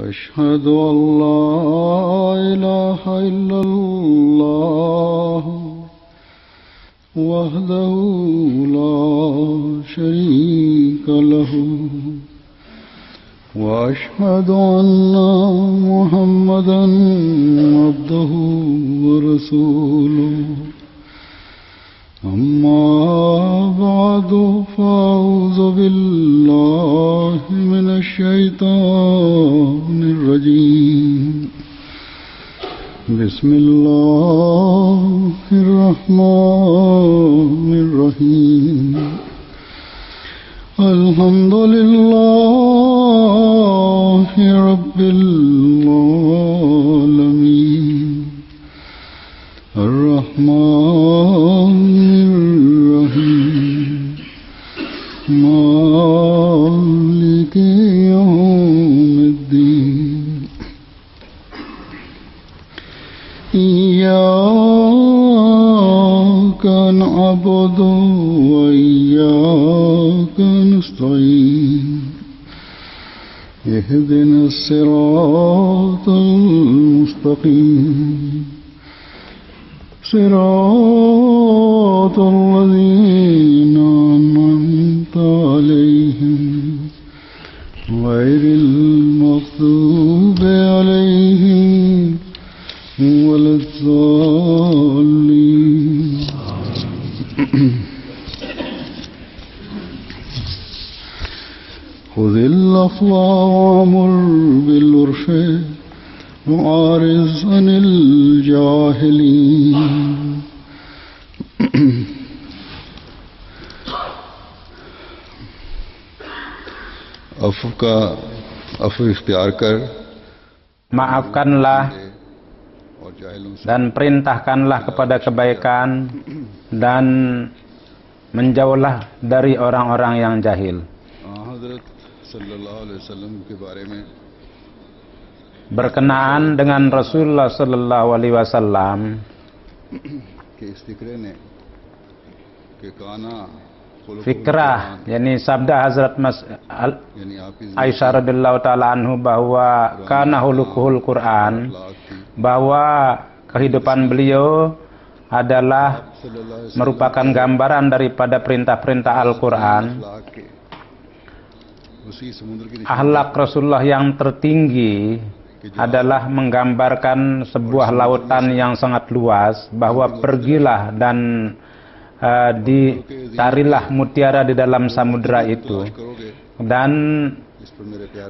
أشهد أن لا إله إلا الله وحده لا شريك له وأشهد أن محمدا عبده ورسوله أما بعد فأعوذ بالله من الشيطان الرجيم بسم الله الرحمن الرحيم الحمد لله رب العالمين الرحمن الرحيم مالك يوم الدين إياك نعبد وإياك نستعين اهدنا الصراط المستقيم صراط الذين أنعمت عليهم غير المغضوب عليهم ولا الضالين خذ العفو وأمر بالعرف وأعرض عن الجاهلين अफ़्व इख्तियार कर, maafkanlah dan perintahkanlah kepada kebaikan dan menjauhlah dari orang-orang yang jahil. Berkenaan dengan Rasulullah sallallahu alaihi wasallam, fikrah, yakni sabda Hazrat Aisyah radhiyallahu taala anhu bahwa kana hulukuhul Quran, bahwa kehidupan beliau adalah merupakan gambaran daripada perintah-perintah Al-Quran. Akhlak Rasulullah yang tertinggi adalah menggambarkan sebuah lautan yang sangat luas, bahwa pergilah dan ditarilah mutiara di dalam samudera itu, dan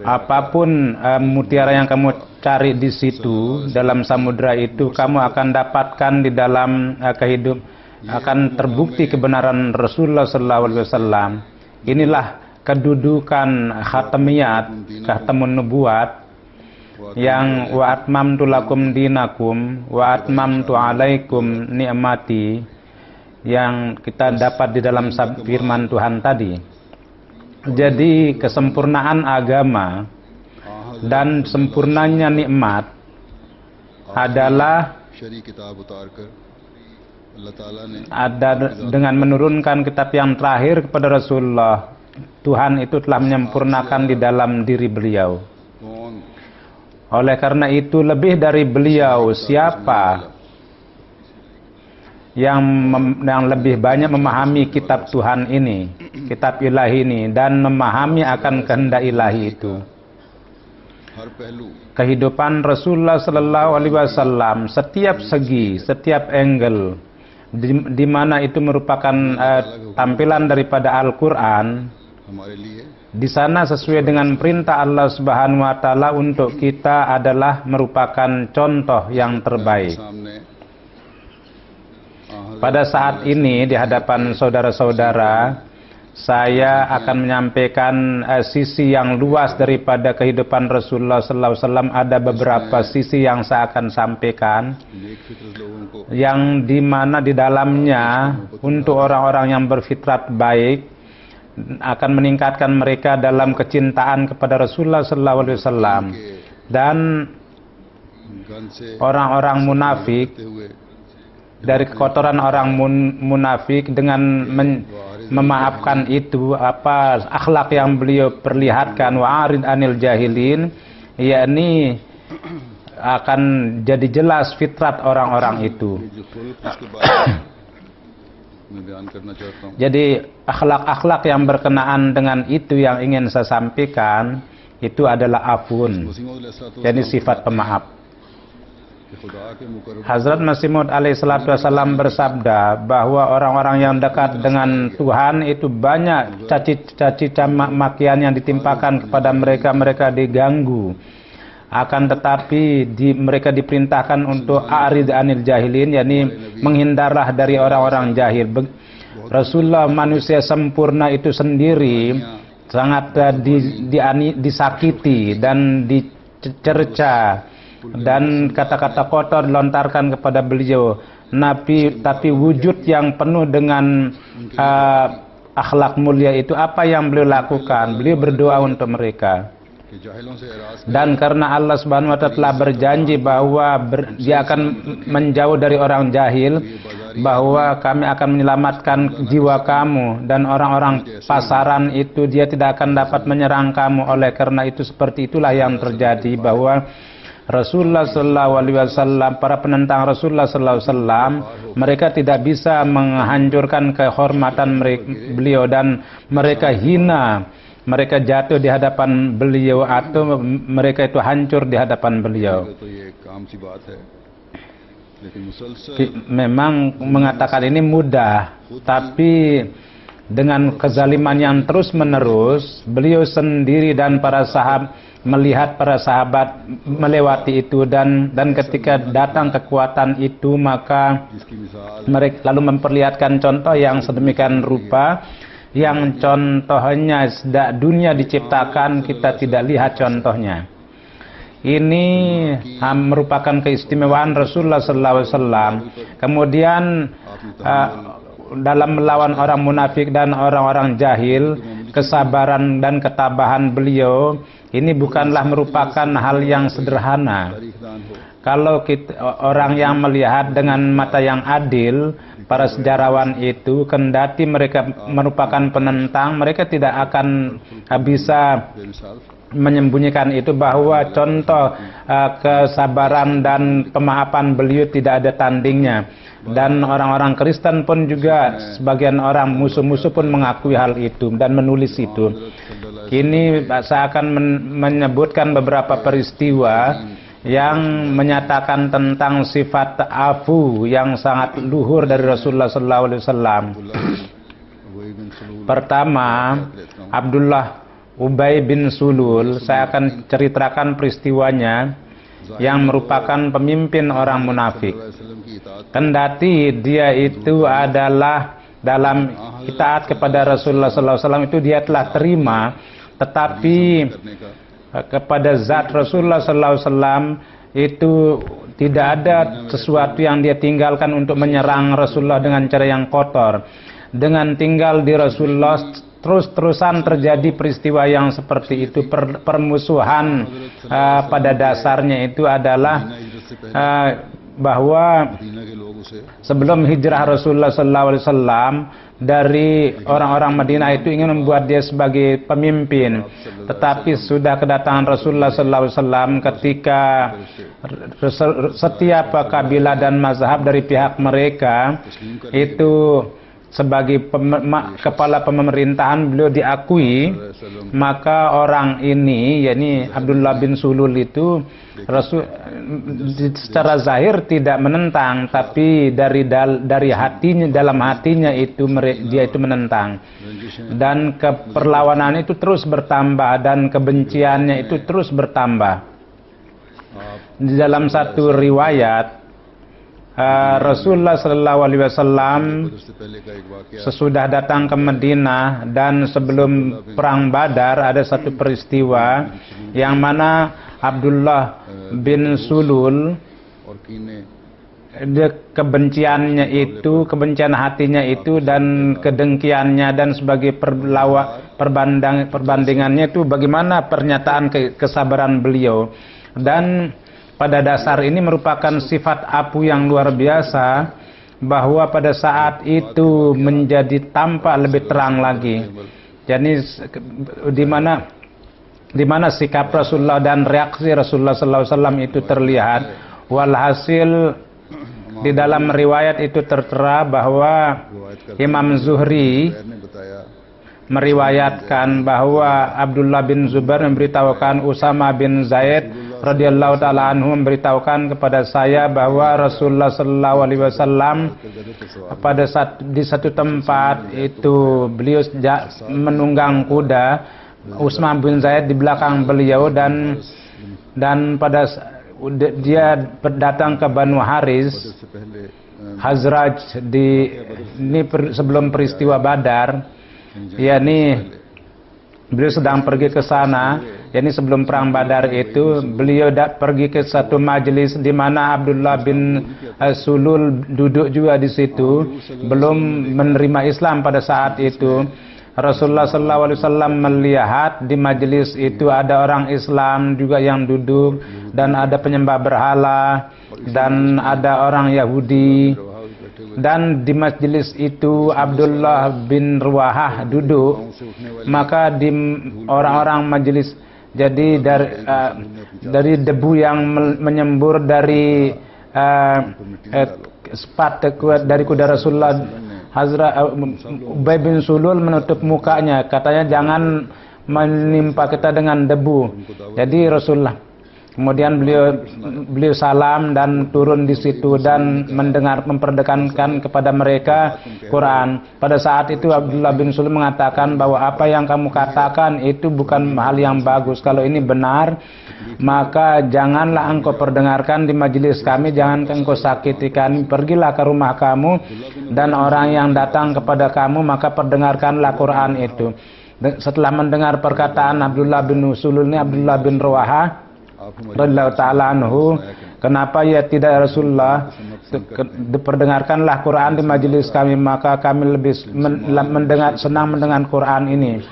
apapun mutiara yang kamu cari di situ dalam samudera itu, kamu akan dapatkan di dalam akan terbukti kebenaran Rasulullah sallallahu alaihi wasallam. Inilah kedudukan khatamiyat, khatamun nubuat, yang wa atmamtu lakum dinakum wa atmamtu alaikum ni'mati, yang kita dapat di dalam firman Tuhan tadi. Jadi kesempurnaan agama dan sempurnanya nikmat adalah dengan menurunkan kitab yang terakhir kepada Rasulullah. Tuhan itu telah menyempurnakan di dalam diri beliau. Oleh karena itu, lebih dari beliau, siapa yang lebih banyak memahami kitab Tuhan ini, kitab ilahi ini, dan memahami akan kehendak ilahi itu. Kehidupan Rasulullah sallallahu alaihi wasallam, setiap segi, setiap angle, di mana itu merupakan tampilan daripada Al-Quran, di sana sesuai dengan perintah Allah Subhanahu wa taala untuk kita adalah merupakan contoh yang terbaik. Pada saat ini di hadapan saudara-saudara, saya akan menyampaikan sisi yang luas daripada kehidupan Rasulullah sallallahu alaihi wasallam. Ada beberapa sisi yang saya akan sampaikan, yang dimana di dalamnya untuk orang-orang yang berfitrat baik akan meningkatkan mereka dalam kecintaan kepada Rasulullah sallallahu alaihi wasallam, dan orang-orang munafik dari kekotoran orang munafik dengan memaafkan itu apa akhlak yang beliau perlihatkan, wa'arid anil jahilin, yakni akan jadi jelas fitrat orang-orang itu. जो खुल्क उसके बाद मैं बयान करना चाहता हूँ। Jadi akhlak-akhlak yang berkenaan dengan itu yang ingin saya sampaikan itu adalah afun, मसीह मौद अलैहिस्सलातु yakni sifat pemaaf. कि खुदा के Muqarrab Hazrat Masih Maud alaihissalatu wassalam bersabda bahwa orang-orang yang dekat dengan Tuhan itu banyak caci makian yang ditimpakan kepada mereka, mereka diganggu. Akan tetapi mereka diperintahkan untuk a'rid anil jahilin, yakni menghindarlah dari orang-orang jahil. Rasulullah manusia sempurna itu sendiri sangat disakiti dan dicerca dan kata-kata kotor dilontarkan kepada beliau. Tapi wujud yang penuh dengan akhlak mulia itu apa yang beliau lakukan? Beliau berdoa untuk mereka. कि जाहिलों से eras Dan karena Allah Subhanahu wa taala telah berjanji bahwa dia akan menjauh dari orang jahil, bahwa kami akan menyelamatkan jiwa kamu, dan orang-orang pasaran itu dia tidak akan dapat menyerang kamu. Oleh karena itu seperti itulah yang terjadi, bahwa Rasulullah sallallahu alaihi wasallam, para penentang Rasulullah sallallahu alaihi wasallam, mereka tidak bisa menghancurkan kehormatan beliau, dan mereka hina, mereka jatuh di hadapan beliau, atau mereka itu hancur di hadapan beliau. तो ये एक आम सी बात है, लेकिन मुसलसल Memang mengatakan ini mudah, tapi dengan kezaliman yang terus menerus, beliau sendiri dan para sahabat melihat para sahabat melewati itu, dan ketika datang kekuatan itu, maka जिसकी मिसाल mereka lalu memperlihatkan contoh yang sedemikian rupa, yang contohnya sejak dunia diciptakan kita tidak lihat contohnya. Ini merupakan keistimewaan Rasulullah SAW. Kemudian dalam melawan orang munafik dan orang-orang jahil, kesabaran dan ketabahan beliau ini bukanlah merupakan hal yang sederhana. तारीखदान हो Kalau orang yang melihat dengan mata yang adil, para sejarawan itu, kendati mereka merupakan penentang, mereka tidak akan bisa बेमिसाल menyembunyikan itu, bahwa contoh kesabaran dan pemaafan beliau tidak ada tandingnya. Dan orang-orang Kristen pun juga, sebagian orang musuh-musuh pun mengakui hal itu dan menulis itu. Kini saya akan menyebutkan beberapa peristiwa yang menyatakan tentang sifat afu yang sangat luhur dari Rasulullah SAW. वही बिन सलूल Pertama, Abdullah Ubay bin Sulul, saya akan ceritakan peristiwanya, yang merupakan pemimpin orang munafik. वसल्लम की इताअत Kendati dia itu adalah dalam itaat kepada Rasulullah SAW itu dia telah terima, tetapi करने का kepada zat Rasulullah SAW itu tidak ada sesuatu yang dia tinggalkan untuk menyerang Rasulullah dengan cara yang kotor. Dengan tinggal di Rasulullah, terus-terusan terjadi peristiwa yang seperti itu. Permusuhan pada dasarnya itu adalah bahwa Medina के लोग उसे sebelum hijrah Rasulullah SAW, dari orang-orang Madinah itu ingin membuat dia sebagai pemimpin, tetapi sudah kedatangan Rasulullah SAW ketika setiap kabilah dan mazhab dari pihak mereka itu sebagai kepala pemerintahan beliau diakui, maka orang ini, yakni Abdullah bin Sulul itu, secara zahir tidak menentang, tapi dari hatinya, dalam hatinya itu dia itu menentang, dan keperlawanan itu terus bertambah dan kebenciannya itu terus bertambah. Di dalam satu riwayat, Rasulullah SAW उससे पहले का एक वाकया sesudah datang ke Madinah dan sebelum perang Badar, ada satu peristiwa yang mana Abdullah bin Sulul, और कीने kebenciannya itu, kebencian hatinya itu dan kedengkiannya dan sebagai perbandingannya itu bagaimana pernyataan kesabaran beliau. Dan pada dasar ini merupakan sifat apu yang luar biasa, bahwa pada saat itu menjadi tampak lebih terang lagi. Jadi di mana di mana sikap Rasulullah dan reaksi Rasulullah sallallahu alaihi wasallam itu terlihat. Walhasil di dalam riwayat itu tertera bahwa Imam Zuhri meriwayatkan bahwa Abdullah bin Zubair memberitahukan Usama bin Zaid radhiyallahu taala anhu memberitahukan kepada saya bahwa Rasulullah sallallahu alaihi wasallam pada di satu tempat itu beliau menunggang kuda, Usama bin Zaid di belakang beliau, dan pada dia datang ke Banu Haris Hazraj ini sebelum peristiwa Badar, yakni beliau sedang pergi ke sana, yakni sebelum perang Badar itu beliau pergi ke satu majelis di mana Abdullah bin Sulul duduk juga di situ, belum menerima Islam pada saat itu. Rasulullah sallallahu alaihi wasallam melihat di majelis itu ada orang Islam juga yang duduk, dan ada penyembah berhala, dan ada orang Yahudi. Dan di majelis itu Abdullah bin Ruwahah duduk. Maka di orang-orang majelis, jadi dari debu yang menyembur dari dari kuda Rasulullah, Hazrat Ubay bin Sulul menutup mukanya, katanya jangan menimpa kita dengan debu. Jadi Rasulullah kemudian beliau salam dan turun di situ dan memperdengarkan kepada mereka Quran. Pada saat itu Abdullah bin Sulul mengatakan bahwa apa yang kamu katakan itu bukan hal yang bagus. Kalau ini benar, maka janganlah engkau perdengarkan di majelis kami, jangan engkau sakiti kami. Pergilah ke rumah kamu dan orang yang datang kepada kamu, maka perdengarkanlah Quran itu. Setelah mendengar perkataan Abdullah bin Sulul ini, Abdullah bin Ruwahah radhiyallahu ta'ala anhu, kenapa ya tidak Rasulullah, diperdengarkanlah Quran di majelis kami, maka kami lebih senang mendengar Quran ini.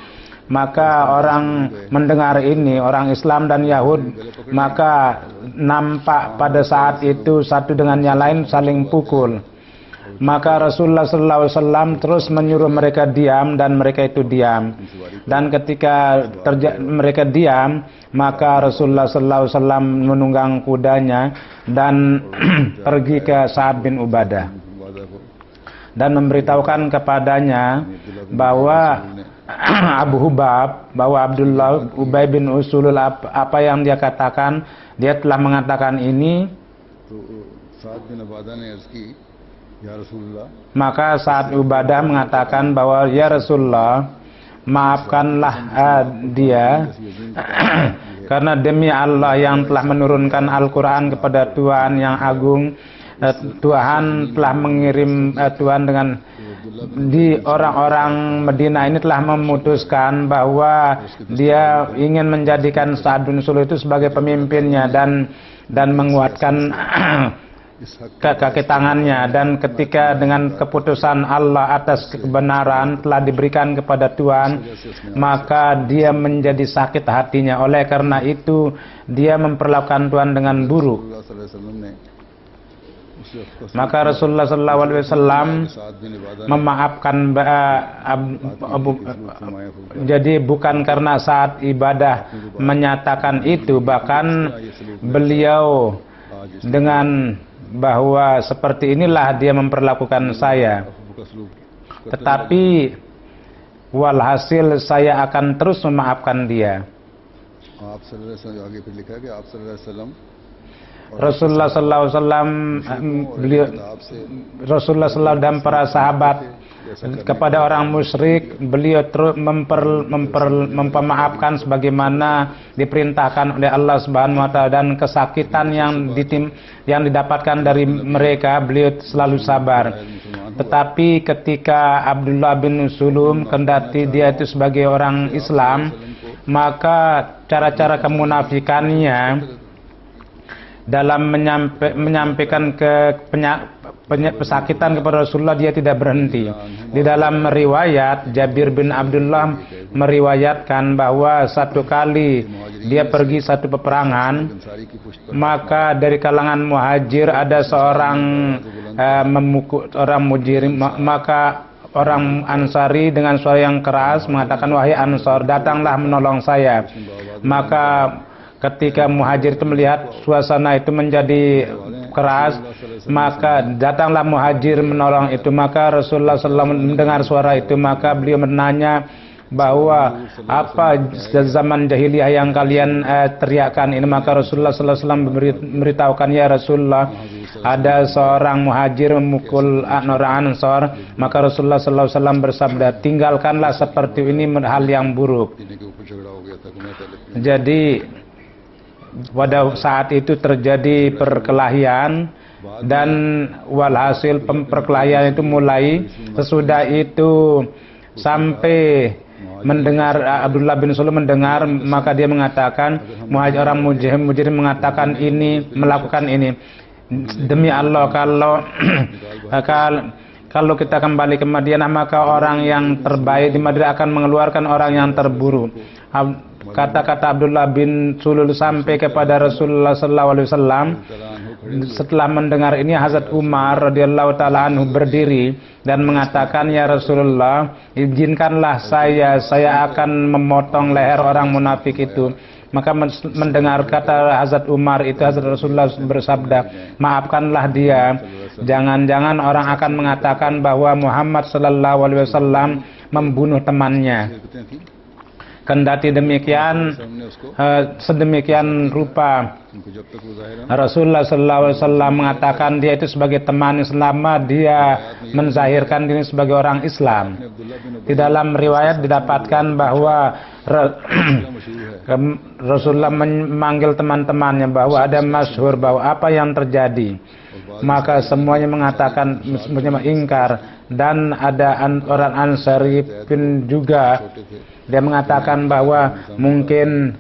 Maka orang mendengar ini, orang Islam dan Yahud, maka nampak pada saat itu satu dengan yang lain saling pukul. Maka Rasulullah sallallahu alaihi wasallam terus menyuruh mereka diam, dan mereka itu diam. Dan ketika mereka diam, maka Rasulullah sallallahu alaihi wasallam menunggang kudanya dan pergi ke Sa'ad bin Ubadah dan memberitahukan kepadanya bahwa Abu Hubab, bahwa Abdullah Ubay bin Usulul apa yang dia katakan, dia telah mengatakan ini. Maka saat Ubadah mengatakan bahwa ya Rasulullah, maafkanlah dia karena demi Allah yang telah menurunkan Al-Quran kepada Tuhan yang agung, Tuhan telah mengirim Tuhan dengan di orang-orang Medina ini telah memutuskan bahwa dia ingin menjadikan Sa'ad bin Sulul itu sebagai pemimpinnya dan menguatkan kaki tangannya. Dan ketika dengan keputusan Allah atas kebenaran telah diberikan kepada Tuhan, maka dia menjadi sakit hatinya. Oleh karena itu dia memperlakukan Tuhan dengan buruk. Maka Rasulullah SAW memaafkan jadi bukan karena saat ibadah menyatakan itu, bahkan beliau dengan bahwa seperti inilah dia memperlakukan saya, tetapi walhasil saya akan terus memaafkan dia. Rasulullah sallallahu alaihi wasallam Rasulullah sallallahu dan para sahabat kepada orang musyrik, beliau terus memaafkan sebagaimana diperintahkan oleh Allah Subhanahu wa taala, dan kesakitan yang didapatkan dari mereka beliau selalu sabar. Tetapi ketika Abdullah bin Sulum, kendati dia itu sebagai orang Islam, maka cara-cara kemunafikannya dalam menyampaikan pesakitan kepada Rasulullah, dia tidak berhenti. Di dalam riwayat Jabir bin Abdullah meriwayatkan bahwa satu kali dia pergi satu peperangan, maka dari kalangan muhajir ada seorang memukul orang mujirim, maka orang Ansari dengan suara yang keras mengatakan, wahai Ansar, datanglah menolong saya. Maka ketika Muhajir itu melihat suasana itu menjadi keras, maka datanglah Muhajir menolong itu. Maka Rasulullah SAW mendengar suara itu, maka beliau menanya bahwa apa zaman jahiliyah yang kalian teriakkan ini. Maka Rasulullah SAW memberitahukan, ya Rasulullah, ada seorang Muhajir memukul orang Ansor. Maka Rasulullah SAW bersabda, tinggalkanlah seperti ini hal yang buruk. Jadi pada saat itu terjadi perkelahian, dan walhasil perkelahian itu mulai. Sesudah itu sampai mendengar Abdullah bin Sulul mendengar, maka dia mengatakan, orang Muhajir mengatakan ini, melakukan ini, demi Allah kalau kita kembali ke Madinah, maka orang yang terbaik di Madinah akan mengeluarkan orang yang terburuk. Kata-kata Abdullah bin Sulul sampai kepada Rasulullah SAW. Setelah mendengar ini, Hazrat Umar radhiyallahu taala anhu berdiri dan mengatakan, ya Rasulullah, izinkanlah saya akan memotong leher orang munafik itu. Maka mendengar kata Hazrat Umar itu, Hazrat Rasulullah bersabda, maafkanlah dia. Jangan-jangan orang akan mengatakan bahwa Muhammad sallallahu alaihi wasallam membunuh temannya. Kendati demikian, sedemikian rupa Rasulullah SAW mengatakan dia itu sebagai teman selama dia menzahirkan diri sebagai orang Islam. Di dalam riwayat didapatkan bahwa Rasulullah memanggil teman-temannya, bahwa ada masyhur bahwa apa yang terjadi. Maka semuanya mengatakan, semuanya ingkar. Dan ada orang Ansari pun juga, dia mengatakan bahwa mungkin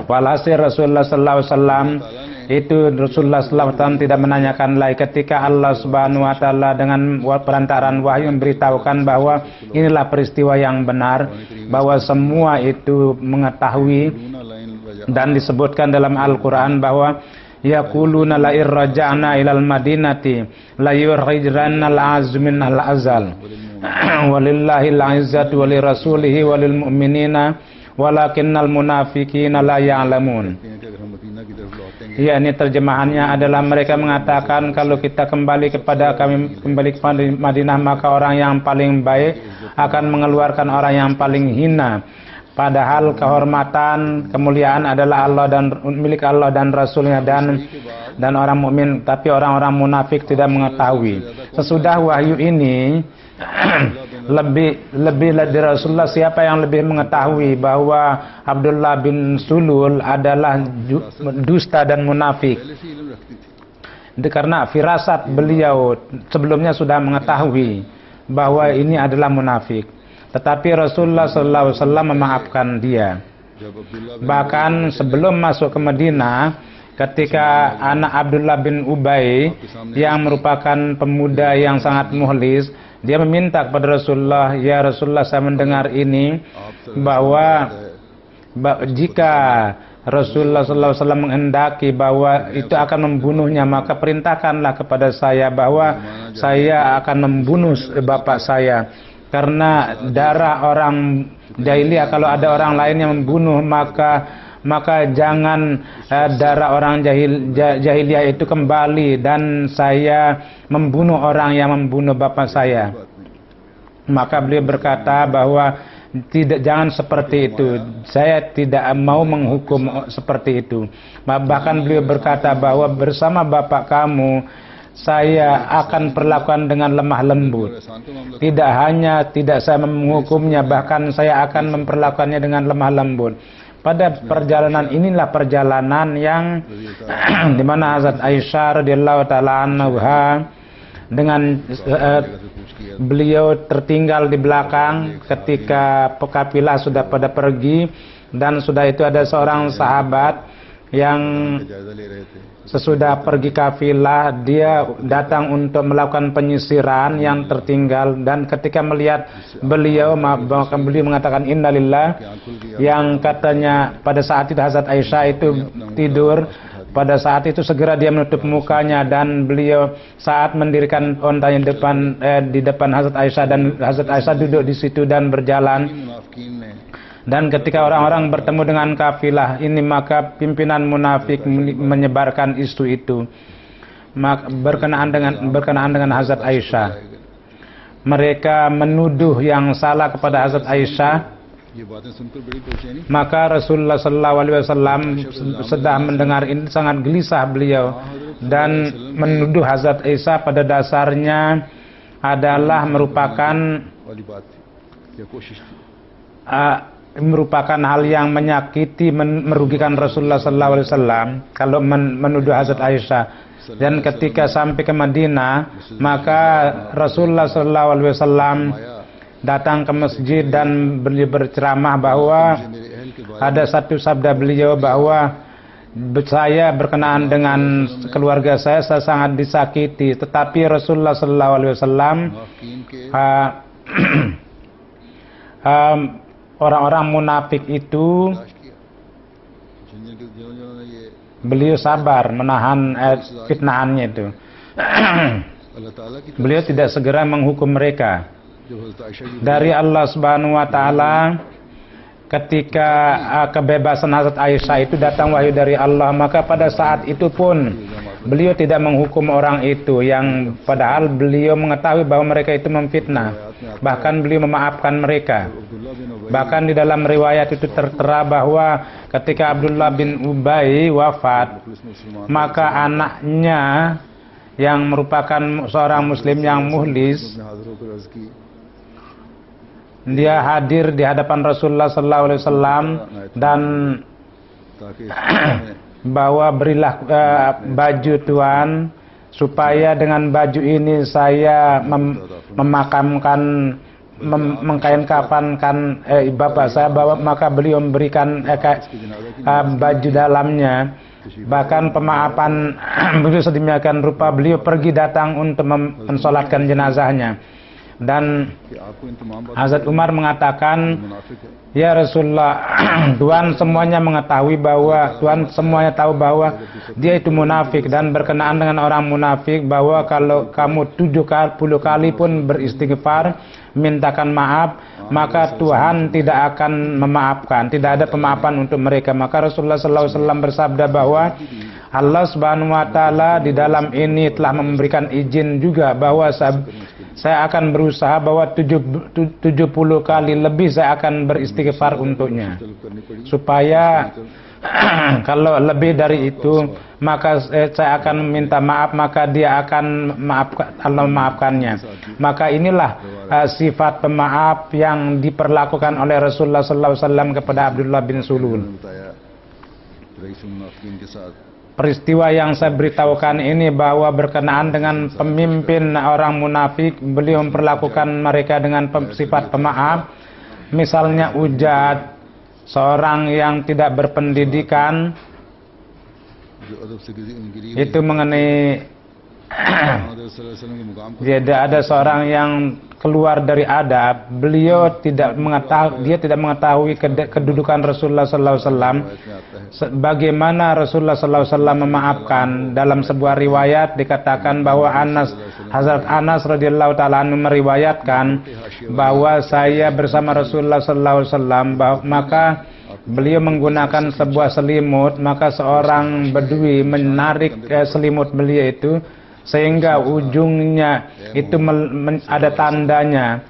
walhasil Rasulullah SAW itu Rasulullah SAW tidak menanyakan lagi ketika Allah Subhanahu Wa Taala dengan perantaraan wahyu memberitahukan bahwa inilah peristiwa yang benar, bahwa semua itu mengetahui. Dan disebutkan dalam Al-Quran bahwa yaquluna la irraja'na ilal madinati la yukhrijanna al-'azzu minal azal walillahi al-'izzatu walirasulihi walil mu'minina walakinnal munafiqina la ya'lamun. Ya, ini terjemahannya adalah mereka mengatakan kalau kita kembali kepada Madinah, maka orang yang paling baik akan mengeluarkan orang yang paling hina. Padahal kehormatan, kemuliaan adalah Allah dan milik Allah dan Rasulnya dan orang mukmin, tapi orang-orang munafik tidak mengetahui. Sesudah wahyu ini lebih dari Rasulullah, siapa yang lebih mengetahui bahwa Abdullah bin Sulul adalah dusta dan munafik? Karena firasat beliau sebelumnya sudah mengetahui bahwa ini adalah munafik. Tetapi Rasulullah SAW memaafkan dia. Bahkan sebelum masuk ke Madinah, ketika anak Abdullah bin Ubay yang merupakan pemuda yang sangat mukhlis, dia meminta kepada Rasulullah, ya Rasulullah, saya mendengar ini bahwa jika Rasulullah SAW menghendaki bahwa itu akan membunuhnya, maka perintahkanlah kepada saya bahwa saya akan membunuh bapak saya. Karena darah orang jahiliyah, kalau ada orang lain yang membunuh, maka jangan darah orang jahiliyah itu kembali dan saya membunuh orang yang membunuh bapak saya. Maka beliau berkata bahwa jangan seperti itu, saya tidak mau menghukum seperti itu. Bahkan beliau berkata bahwa bersama bapak kamu saya akan perlakukan dengan lemah lembut. Tidak hanya tidak saya menghukumnya, bahkan saya akan memperlakukannya dengan lemah lembut. Pada perjalanan inilah perjalanan yang di mana Hazrat Aisyah radhiyallahu taala anha dengan beliau tertinggal di belakang ketika kafilah sudah pada pergi, dan sudah itu ada seorang sahabat yang sesudah pergi kafilah dia datang untuk melakukan penyisiran yang tertinggal, dan ketika melihat beliau mengatakan innalillah, yang katanya pada saat itu Hazrat Aisyah itu tidur Pada saat itu segera dia menutup mukanya, dan beliau saat mendirikan ontanya di depan Hazrat Aisyah, dan Hazrat Aisyah duduk di situ dan berjalan. Dan ketika orang-orang bertemu dengan kafilah ini, maka pimpinan munafik menyebarkan isu itu berkenaan dengan Hazrat Aisyah. Mereka menuduh yang salah kepada Hazrat Aisyah. Maka Rasulullah SAW sedang mendengar ini sangat gelisah beliau, dan menuduh Hazrat Aisyah pada dasarnya adalah merupakan hal yang menyakiti, merugikan Rasulullah SAW kalau menuduh Hazrat Aisyah. Dan ketika sampai ke Madinah, maka Rasulullah SAW datang ke masjid dan beliau berceramah bahwa ada satu sabda beliau bahwa saya berkenaan dengan keluarga saya sangat disakiti, tetapi Rasulullah SAW orang-orang munafik itu beliau sabar menahan fitnahannya itu. Beliau tidak segera menghukum mereka. Dari Allah Subhanahu wa taala, ketika kebebasan Hazrat Aisyah itu datang wahyu dari Allah, maka pada saat itu pun beliau tidak menghukum orang itu, yang padahal beliau mengetahui bahwa mereka itu memfitnah. Bahkan beliau memaafkan mereka. Bahkan di dalam riwayat itu tertera bahwa ketika Abdullah bin Ubay wafat, maka anaknya yang merupakan seorang muslim yang muhlis, dia hadir di hadapan Rasulullah SAW dan bawa, berilah baju Tuhan, supaya dengan baju ini saya mengkain kafankan bapak saya, maka beliau memberikan baju dalamnya. Bahkan pemaafan beliau sedemikian rupa, beliau pergi datang untuk mensolatkan jenazahnya. Dan Hazrat Umar mengatakan, ya Rasulullah, Tuhan semuanya mengetahui bahwa semuanya tahu bahwa dia itu munafik, dan berkenaan dengan orang munafik bahwa kalau kamu 70 kali pun beristighfar, mintakan maaf, maka Tuhan tidak akan memaafkan, tidak ada pemaafan untuk mereka. Maka Rasulullah SAW bersabda bahwa Allah Subhanahu wa taala di dalam ini telah memberikan izin juga bahwa saya akan berusaha bahwa 70 kali lebih saya akan beristighfar untuknya, supaya kalau lebih dari itu maka saya akan minta maaf, maka dia akan Allah memaafkannya. Maka inilah sifat pemaaf yang diperlakukan oleh Rasulullah SAW kepada Abdullah bin Sulul. Peristiwa yang saya beritahukan ini bahwa berkenaan dengan pemimpin orang munafik, beliau memperlakukan mereka dengan sifat pemaaf. Misalnya Ujad, seorang yang tidak berpendidikan, itu mengenai ada seorang yang keluar dari adab, beliau tidak mengetahui kedudukan Rasulullah SAW. Bagaimana Rasulullah SAW memaafkan? Dalam sebuah riwayat dikatakan bahwa Hazrat Anas radhiyallahu taala meriwayatkan bahwa saya bersama Rasulullah SAW, maka beliau menggunakan sebuah selimut, maka seorang Badui menarik selimut beliau itu sehingga ujungnya itu ada tandanya.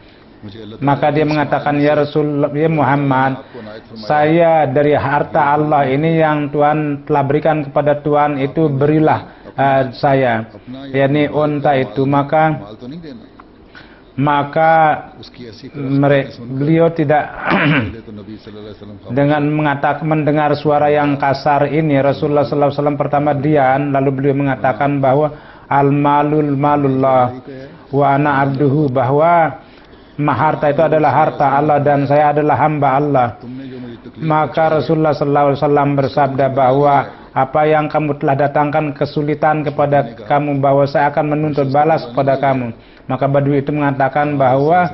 Maka dia mengatakan, ya Rasulullah, ya Muhammad, saya dari harta Allah ini yang Tuhan telah berikan kepada Tuhan itu berilah saya, yakni unta itu. Maka beliau tidak dengan mendengar suara yang kasar ini, Rasulullah SAW pertama diam, lalu beliau mengatakan bahwa al-malul malullah wa ana abduhu, bahwa harta itu adalah harta Allah dan saya adalah hamba Allah. Maka Rasulullah SAW bersabda bahwa apa yang kamu telah datangkan kesulitan kepada kamu, bahwa saya akan menuntut balas kepada kamu. Maka Badui itu mengatakan bahwa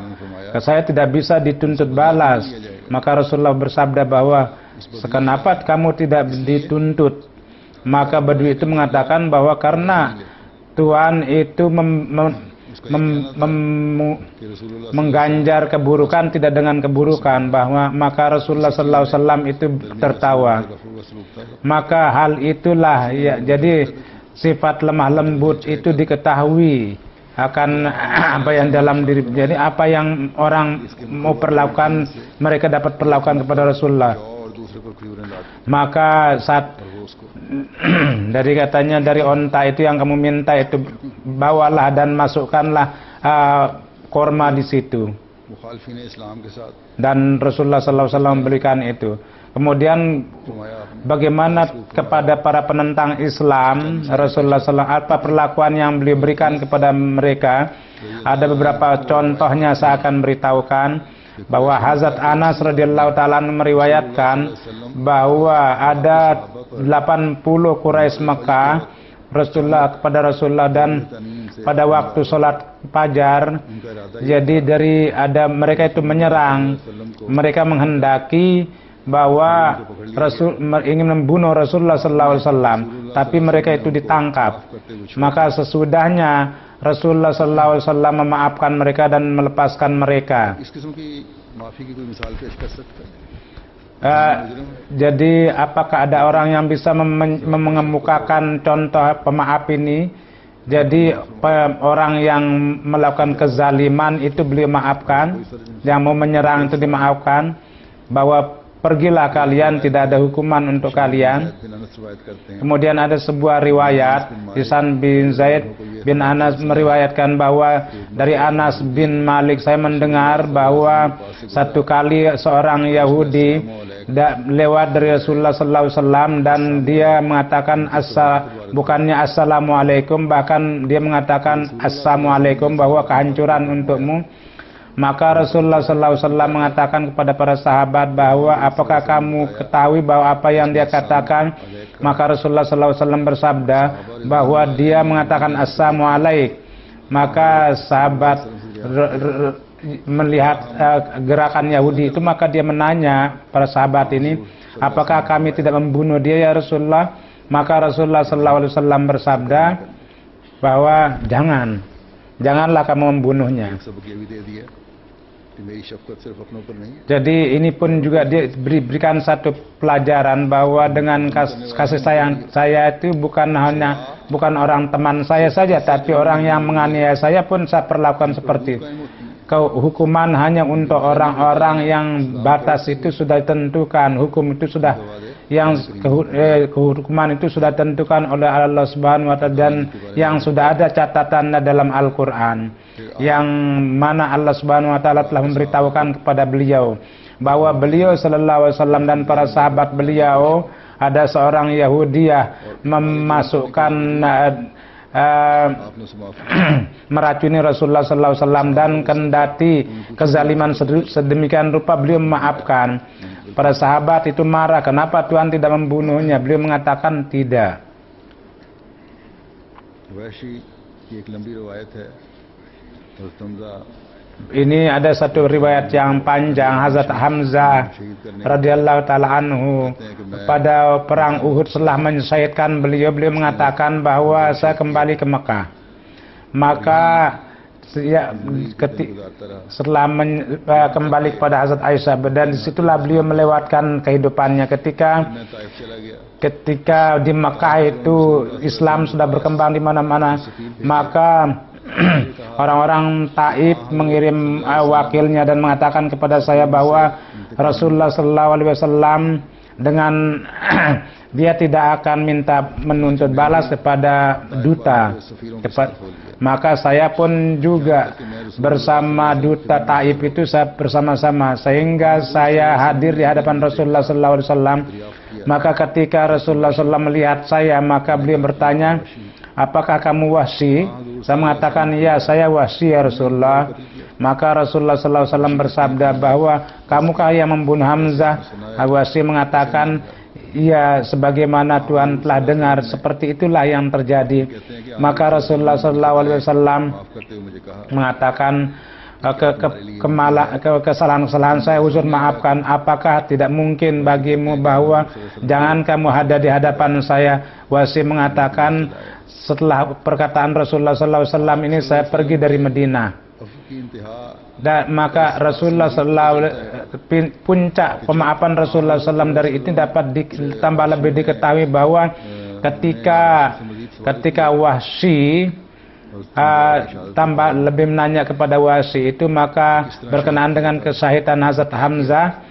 saya tidak bisa dituntut balas. Maka Rasulullah bersabda bahwa kenapa kamu tidak dituntut? Maka Badui itu mengatakan bahwa karena Tuhan itu mengganjar keburukan tidak dengan keburukan, bahwa maka Rasulullah sallallahu alaihi wasallam itu tertawa. Maka hal itulah ya, jadi sifat lemah lembut itu diketahui akan apa yang dalam diri. Jadi apa yang orang mau perlakukan, mereka dapat perlakukan kepada Rasulullah. Maka saat dari katanya dari onta itu yang kamu minta itu bawalah dan masukkanlah korma di situ. Dan Rasulullah sallallahu alaihi wasallam memberikan itu. Kemudian bagaimana kepada para penentang Islam, Rasulullah sallallahu alaihi wasallam apa perlakuan yang beliau berikan kepada mereka? Ada beberapa contohnya saya akan beritahukan. Bahwa Hazrat Anas radhiyallahu taala meriwayatkan bahwa ada 80 Quraisy Mekah kepada Rasulullah dan pada waktu sholat fajar, jadi ada mereka itu menyerang, mereka menghendaki bahwa Rasul ingin membunuh Rasulullah sallallahu alaihi wasallam, tapi mereka itu ditangkap. Maka sesudahnya Rasulullah sallallahu alaihi wasallam memaafkan mereka dan melepaskan mereka. Jadi apakah ada orang yang bisa mengemukakan contoh pemaaf ini? Jadi orang yang melakukan kezaliman itu beliau maafkan, yang mau menyerang itu dimaafkan, bahwa pergilah kalian, tidak ada hukuman untuk kalian. Kemudian ada sebuah riwayat, Hisan bin Zaid bin Anas meriwayatkan bahwa dari Anas bin Malik, saya mendengar bahwa satu kali seorang Yahudi lewat dari Rasulullah sallallahu alaihi wasallam dan dia mengatakan bukannya assalamualaikum, bahkan dia mengatakan assalamualaikum, bahwa kehancuran untukmu. Maka Rasulullah sallallahu alaihi wasallam mengatakan kepada para sahabat bahwa apakah kamu ketahui bahwa apa yang dia katakan? Maka Rasulullah sallallahu alaihi wasallam bersabda bahwa dia mengatakan assalamualaikum. Maka sahabat melihat gerakan Yahudi itu, maka dia menanya para sahabat ini, apakah kami tidak membunuh dia ya Rasulullah? Maka Rasulullah sallallahu alaihi wasallam bersabda bahwa janganlah kamu membunuhnya. Jadi ini pun juga diberikan satu pelajaran bahwa dengan kasih sayang saya itu bukan orang teman saya saja, tapi orang yang menganiaya saya pun saya perlakukan seperti itu. Hukuman hanya untuk orang-orang yang batas itu sudah ditentukan, hukum itu sudah kehukuman itu sudah ditentukan oleh Allah Subhanahu wa taala, dan yang sudah ada catatannya dalam Al-Qur'an, yang mana Allah Subhanahu wa taala telah memberitahukan kepada beliau bahwa beliau sallallahu alaihi wasallam dan para sahabat beliau, ada seorang Yahudiyah memasukkan meracuni Rasulullah sallallahu alaihi wasallam, dan kendati kezaliman sedemikian rupa beliau memaafkan. Para sahabat itu marah, kenapa Tuhan tidak membunuhnya? Beliau mengatakan tidak. Ini ada satu riwayat yang panjang. Hazrat Hamzah radhiyallahu taala anhu pada perang Uhud setelah mensyahidkan beliau mengatakan bahwa saya kembali ke Mekah. Maka setelah kembali kepada Hazrat Aisyah, dan disitulah beliau melewatkan kehidupannya ketika di Mekah itu Islam sudah berkembang di mana-mana. Maka orang-orang Taif mengirim wakilnya dan mengatakan kepada saya bahwa Rasulullah sallallahu alaihi wasallam dengan dia tidak akan menuntut balas kepada duta. Maka saya pun juga bersama duta Taif itu bersama-sama, sehingga saya hadir di hadapan Rasulullah sallallahu alaihi wasallam. Maka ketika Rasulullah sallallahu melihat saya, maka beliau bertanya, apakah kamu Wahsy? Saya mengatakan, ya saya Wahsy ya Rasulullah. Maka Rasulullah sallallahu alaihi wasallam bersabda bahwa kamukah yang membunuh Hamzah? Wahsy mengatakan, iya, sebagaimana Tuhan telah dengar, seperti itulah yang terjadi. Maka Rasulullah sallallahu alaihi wasallam mengatakan kesalahan-kesalahan saya, uzur maafkan. Apakah tidak mungkin bagimu bahwa jangan kamu ada di hadapan saya? Wasi mengatakan, setelah perkataan Rasulullah SAW ini saya pergi dari Madinah. Dan maka Rasulullah puncak pemaafan Rasulullah SAW dari itu dapat ditambah lebih diketahui bahwa ketika Wahsy tambah lebih menanya kepada Wahsy itu, maka berkenaan dengan kesyahidan Hazrat Hamzah,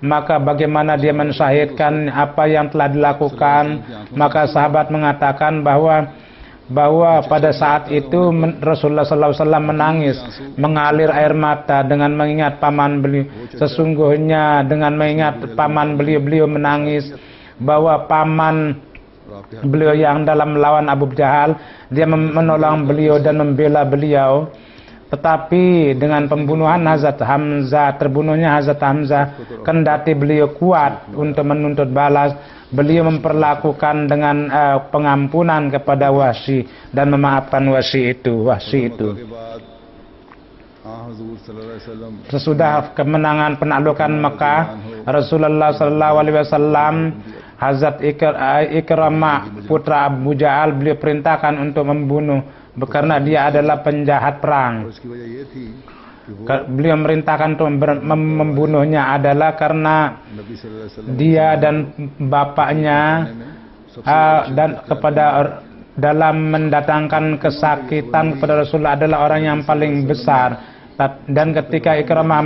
maka bagaimana dia mensyahidkan apa yang telah dilakukan. Maka sahabat mengatakan bahwa pada saat itu Rasulullah SAW menangis, mengalir air mata dengan mengingat paman beliau. Sesungguhnya dengan mengingat paman beliau menangis, bahwa paman beliau yang dalam melawan Abu Jahal, dia menolong beliau dan membela beliau. Tetapi dengan pembunuhan Hazrat Hamzah, terbunuhnya Hazrat Hamzah, kendati beliau kuat untuk menuntut balas, beliau memperlakukan dengan pengampunan kepada Wahsy dan memaafkan Wahsy itu. Sesudah kemenangan penaklukan Mekah, Rasulullah SAW, Hazrat Ikramah putra Abu Jahal beliau perintahkan untuk membunuh, karena dia adalah penjahat perang. Beliau merintahkan untuk membunuhnya adalah karena dia dan bapaknya dan dalam mendatangkan kesakitan kepada Rasulullah adalah orang yang paling besar. Dan ketika Ikramah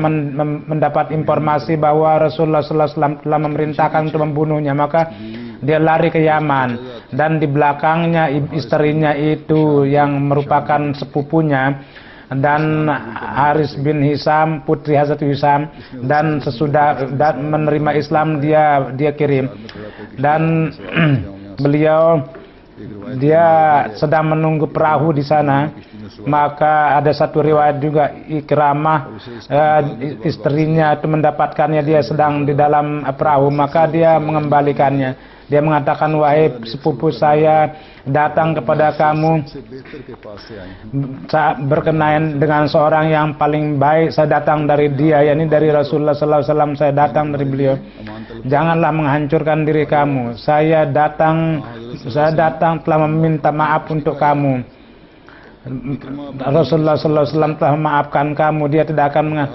mendapat informasi bahwa Rasulullah SAW telah memerintahkan untuk membunuhnya, maka dia lari ke Yaman, dan di belakangnya istrinya itu yang merupakan sepupunya, dan Haris bin Hisam, putri Hazrat Hisam, dan sesudah menerima Islam dia kirim, dan dia sedang menunggu perahu di sana. Maka ada satu riwayat juga Ikramah istrinya itu mendapatkannya dia sedang di dalam perahu, maka dia mengembalikannya. Dia mengatakan, wahai sepupu saya, datang kepada kamu berkenaan dengan seorang yang paling baik. Saya datang dari dia, yakni dari Rasulullah SAW. Saya datang dari beliau. Janganlah menghancurkan diri kamu. Saya datang telah meminta maaf untuk kamu. Rasulullah SAW telah memaafkan kamu. Dia tidak akan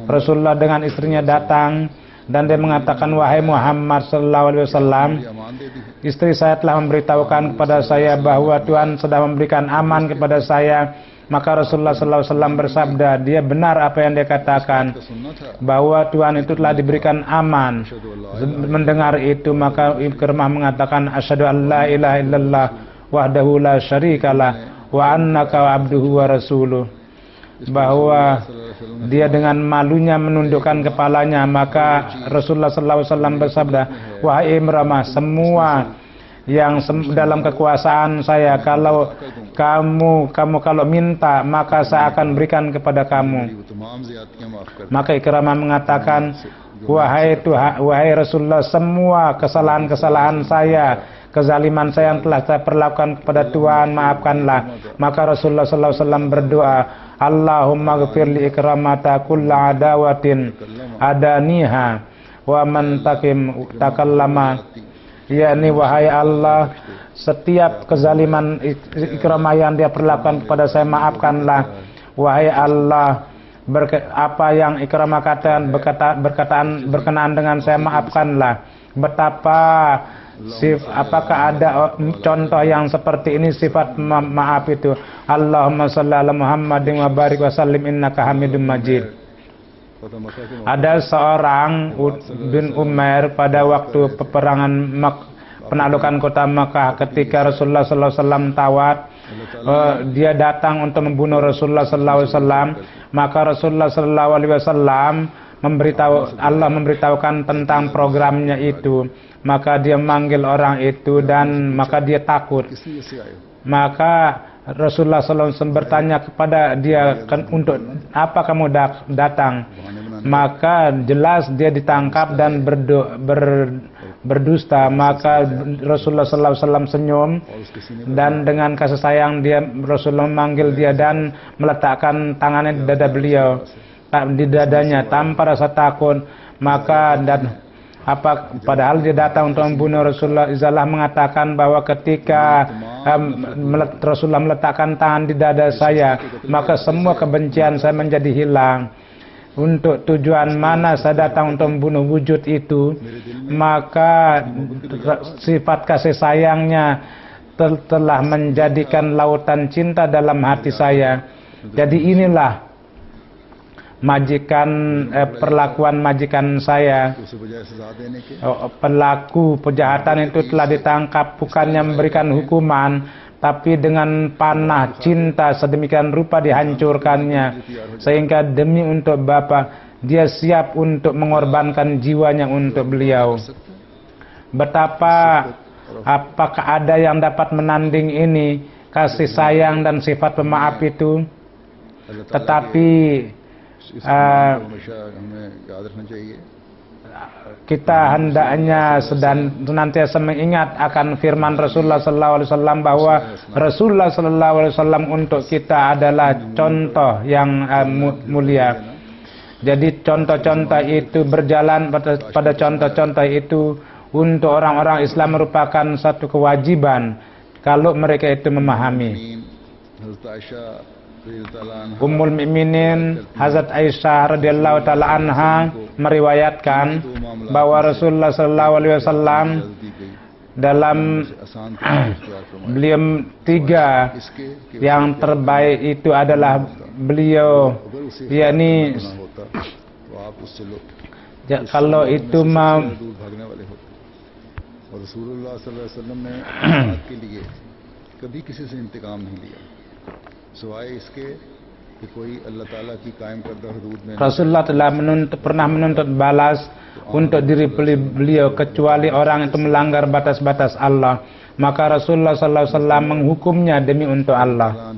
Rasulullah dengan istrinya datang dan dia mengatakan, wahai Muhammad SAW, istri saya telah memberitahukan kepada saya bahwa Tuhan sedang memberikan aman kepada saya. Maka Rasulullah SAW bersabda, dia benar apa yang dia katakan, bahwa Tuhan itu telah diberikan aman. Mendengar itu, maka Ikramah mengatakan, asyhadu an la ilaha illallah wahdahu la syarikalah wa annaka abduhu wa rasuluh, bahwa dia dengan malunya menundukkan kepalanya. Maka Rasulullah SAW bersabda, wahai Ikramah, semua yang dalam kekuasaan saya, kalau kamu kalau minta, maka saya akan berikan kepada kamu. Maka Ikramah mengatakan, wahai Rasulullah, semua kesalahan-kesalahan saya, kezaliman saya yang telah saya perlakukan kepada Tuhan, maafkanlah. Maka Rasulullah SAW berdoa, Allahumma ghfir li Ikramata kulla adawatin adaniha wa man takallama, yakni wahai Allah, setiap kezaliman Ikramah yang dia perlakukan kepada saya, maafkanlah. Wahai Allah, apa yang Ikramah katakan berkenaan dengan saya, maafkanlah. Apakah ada contoh yang seperti ini, sifat maaf itu? Allahumma shalli ala Muhammadin wa barik wa sallim innaka Hamidum Majid. Ada seorang bin Umair pada waktu peperangan penaklukan kota Makkah, ketika Rasulullah SAW tawaf, dia datang untuk membunuh Rasulullah SAW. Maka Rasulullah SAW Allah memberitahukan tentang programnya itu. Maka dia memanggil orang itu dan maka dia takut. Maka Rasulullah SAW bertanya kepada dia, untuk apa kamu datang? Maka jelas dia ditangkap dan berdusta, maka Rasulullah SAW senyum dan dengan kasih sayang Rasulullah memanggil dia dan meletakkan tangannya di dada beliau, di dadanya tanpa rasa takut. Maka padahal dia datang untuk membunuh Rasulullah, Izalah mengatakan bahwa ketika Rasulullah meletakkan tangan di dada saya, maka semua kebencian saya menjadi hilang. Untuk tujuan mana saya datang untuk membunuh wujud itu, maka sifat kasih sayangnya telah menjadikan lautan cinta dalam hati saya. Jadi inilah perlakuan majikan saya. Pelaku kejahatan itu telah ditangkap, bukannya memberikan hukuman, tapi dengan panah cinta sedemikian rupa dihancurkannya, sehingga demi untuk Bapa dia siap untuk mengorbankan jiwanya untuk beliau. Apakah ada yang dapat menanding ini, kasih sayang dan sifat pemaaf itu? Tetapi kita hendaknya senantiasa mengingat akan firman Rasulullah SAW bahwa Rasulullah SAW untuk kita adalah contoh yang mulia. Jadi contoh-contoh itu berjalan pada contoh-contoh itu untuk orang-orang Islam merupakan satu kewajiban kalau mereka itu memahami. Ummul Mukminin Hazrat Aisyah radhiyallahu taala anha meriwayatkan bahwa Rasulullah sallallahu alaihi wasallam dalam beliau 3 yang terbaik itu adalah beliau, yakni kalau itu Rasulullah sallallahu alaihi wasallam ने के लिए कभी किसी से इंतकाम नहीं लिया सिवाय इसके कि कोई अल्लाह ताला की कायम करदा हुदूद में Rasulullah telah pernah menuntut balas untuk diri beliau kecuali orang itu melanggar batas-batas Allah, maka Rasulullah sallallahu alaihi wasallam menghukumnya demi untuk Allah.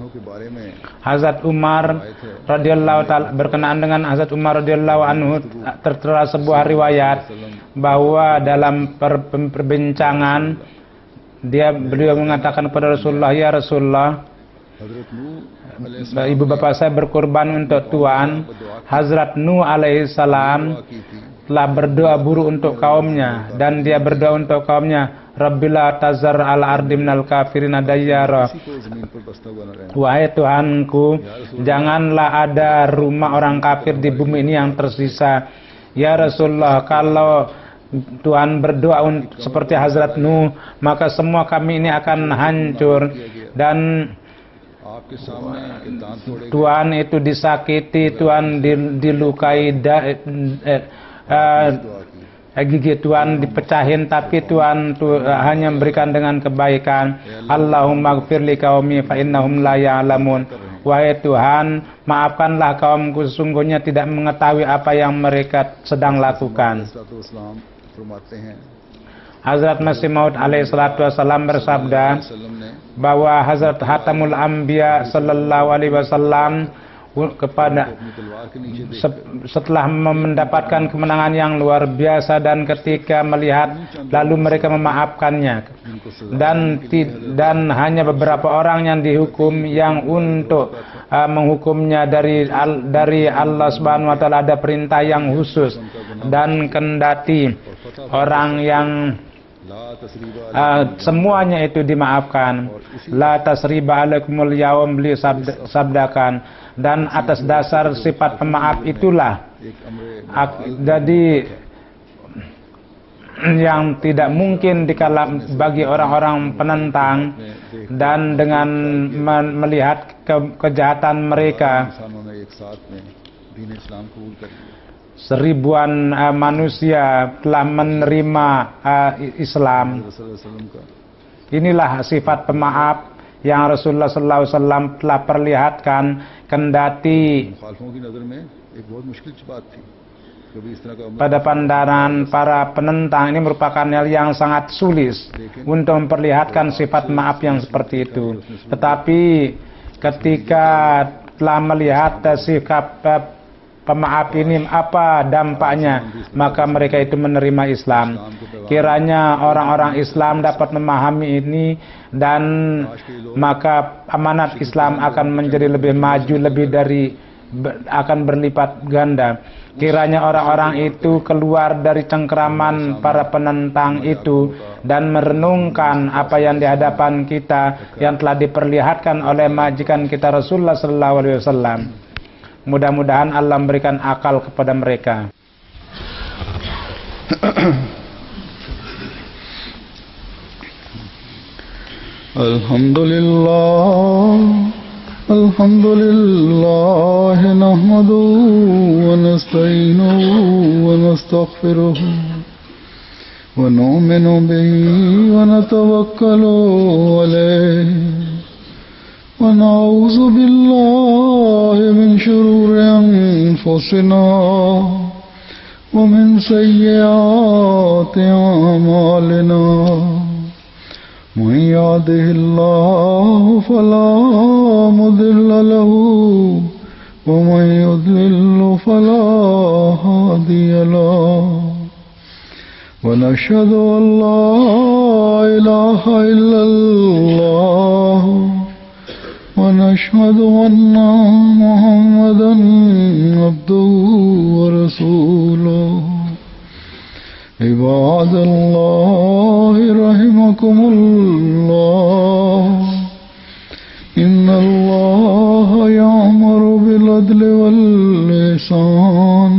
Hazrat Umar radhiyallahu taala berkenaan dengan Hazrat Umar radhiyallahu anhu tertera sebuah riwayat bahwa dalam perbincangan beliau mengatakan kepada Rasulullah, ya Rasulullah, ibu bapak saya berkorban untuk Tuhan. Hazrat Nuh alaihissalam telah berdoa buruk untuk kaumnya, dan dia berdoa untuk kaumnya, Rabbila tazar al ardi minal kafirin dayyara. Wahai Tuhanku, janganlah ada rumah orang kafir di bumi ini yang tersisa. Ya Rasulullah, kalau Tuhan berdoa seperti Hazrat Nuh, maka semua kami ini akan hancur. Dan Tuhan itu disakiti, Tuhan dilukai, gigi Tuhan dipecahin, tapi Tuhan hanya memberikan dengan kebaikan. Allahumma gfirli qaumi fa innahum la ya'lamun. Wahai Tuhan, maafkanlah kaumku, sesungguhnya tidak mengetahui apa yang mereka sedang lakukan. Hazrat Masih Maud alaihi salatu wasallam bersabda bahwa Hazrat Hatamul Anbiya sallallahu alaihi wasallam setelah mendapatkan kemenangan yang luar biasa, dan ketika melihat lalu mereka memaafkannya, dan hanya beberapa orang yang dihukum, yang untuk menghukumnya dari Allah Subhanahu wa taala ada perintah yang khusus, dan kendati orang yang semuanya itu dimaafkan. La tasriba alaikumul yaum, beliau sabdakan, dan atas dasar sifat pemaaf itulah jadi yang tidak mungkin bagi orang-orang penentang, dan dengan melihat kejahatan mereka, seribuan manusia telah menerima Islam. Inilah sifat pemaaf yang Rasulullah SAW telah perlihatkan, kendati pada pandangan para penentang ini merupakan hal yang sangat sulit untuk memperlihatkan sifat maaf yang seperti itu. Tetapi ketika telah melihat sikap pemaaf ini apa dampaknya? Maka mereka itu menerima Islam. Kiranya orang-orang Islam dapat memahami ini, dan maka amanat Islam akan menjadi lebih maju, akan berlipat ganda. Kiranya orang-orang itu keluar dari cengkeraman para penentang itu dan merenungkan apa yang di hadapan kita yang telah diperlihatkan oleh majikan kita Rasulullah sallallahu alaihi wasallam. Mudah-mudahan Allah memberikan akal kepada mereka. Alhamdulillah nahmaduhu wa nasta'inuhu wa nastaghfiruhu wa nu'minu bihi wa natawakkalu alayhi wa na'udzu billahi min shururi anfusina wa min sayyiati a'malina. من يهده الله فلا مضل له ومن يضلل فلا هادي له ونشهد أن لا إله إلا الله ونشهد أن محمدا عبده ورسوله. عباد الله رحمكم الله إن الله يأمر بالعدل والإحسان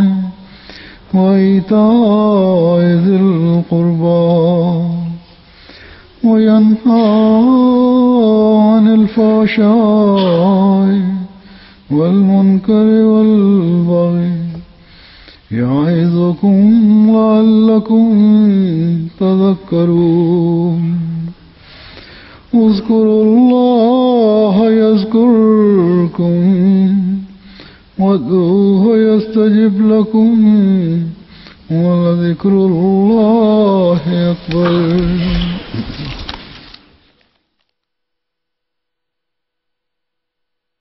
وإيتاء ذي القربى وينهى عن الفحشاء والمنكر والبغي يعظكم لعلكم تذكرون. اذكروا الله يذكركم وادعوه يستجب لكم ولذكر الله أكبر.